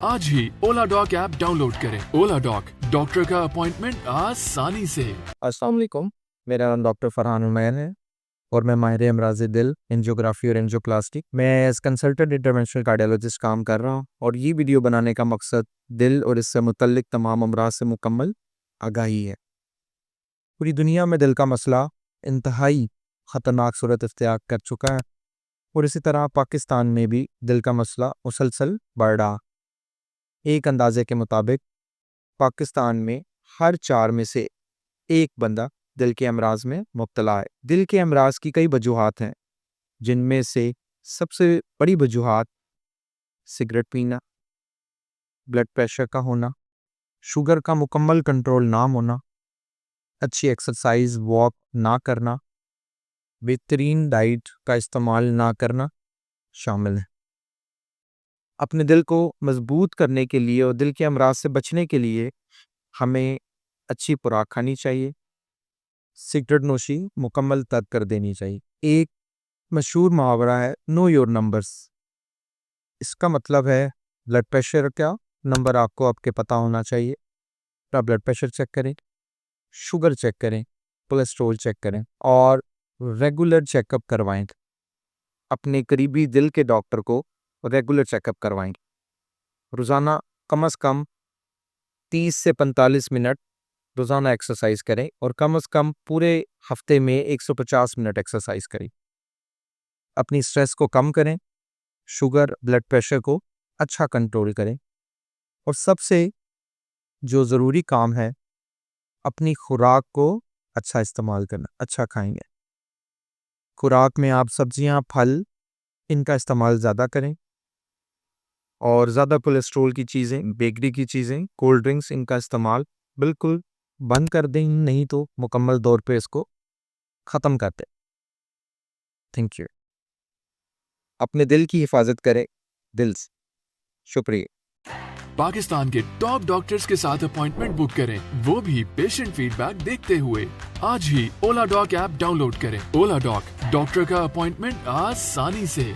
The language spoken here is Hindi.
आज ही ओला डॉक ऐप डाउनलोड करें। ओला डॉक, डॉक्टर का अपॉइंटमेंट आसानी से। अस्सलाम वालेकुम, मेरा नाम डॉक्टर फरहान उमैर है और मैं माहिर अमराज़ दिल, एंजियोग्राफी और एंजियोप्लास्टी में एज कंसल्टेंट इंटरवेंशनल कार्डियोलॉजिस्ट काम कर रहा हूँ। और ये वीडियो बनाने का मकसद दिल और इससे मुतल्लिक तमाम अमराज से मुकम्मल आगाही है। पूरी दुनिया में दिल का मसला इंतहाई ख़तरनाक सूरत इख्तियार कर चुका है और इसी तरह पाकिस्तान में भी दिल का मसला मुसलसल बढ़ रहा। एक अंदाजे के मुताबिक पाकिस्तान में हर 4 में से एक बंदा दिल के अमराज में मुब्तला है। दिल के अमराज की कई वजूहात हैं, जिनमें से सबसे बड़ी वजूहात सिगरेट पीना, ब्लड प्रेशर का होना, शुगर का मुकम्मल कंट्रोल ना होना, अच्छी एक्सरसाइज वॉक ना करना, बेहतरीन डाइट का इस्तेमाल ना करना शामिल है। अपने दिल को मजबूत करने के लिए और दिल के अमराज से बचने के लिए हमें अच्छी खुराक खानी चाहिए, सिगरेट नोशी मुकम्मल तर्क कर देनी चाहिए। एक मशहूर मुहावरा है, नो योर नंबर्स। इसका मतलब है ब्लड प्रेशर का नंबर आपको आपके पता होना चाहिए। अपना ब्लड प्रेशर चेक करें, शुगर चेक करें, कोलेस्ट्रॉल चेक करें और रेगुलर चेकअप करवाएं। अपने करीबी दिल के डॉक्टर को रेगुलर चेकअप करवाएं। रोज़ाना कम से कम 30 से 45 मिनट रोज़ाना एक्सरसाइज करें और कम से कम पूरे हफ्ते में 150 मिनट एक्सरसाइज करें। अपनी स्ट्रेस को कम करें, शुगर ब्लड प्रेशर को अच्छा कंट्रोल करें और सबसे जो ज़रूरी काम है, अपनी खुराक को अच्छा इस्तेमाल करना। अच्छा खाएंगे, खुराक में आप सब्जियां, फल, इनका इस्तेमाल ज़्यादा करें और ज़्यादा कोलेस्ट्रॉल की चीज़ें, बेकरी की चीज़ें, कोल्ड ड्रिंक्स, इनका इस्तेमाल बिल्कुल बंद कर दें, नहीं तो मुकम्मल तौर पे इसको ख़त्म कर दें। Thank you. अपने दिल की हिफाजत करें दिल से। शुक्रिया। पाकिस्तान के टॉप डॉक्टर्स के साथ अपॉइंटमेंट बुक करें, वो भी पेशेंट फीडबैक देखते हुए। आज ही ओला डॉक ऐप डाउनलोड करें। ओला डॉक, डॉक्टर का अपॉइंटमेंट आसानी से।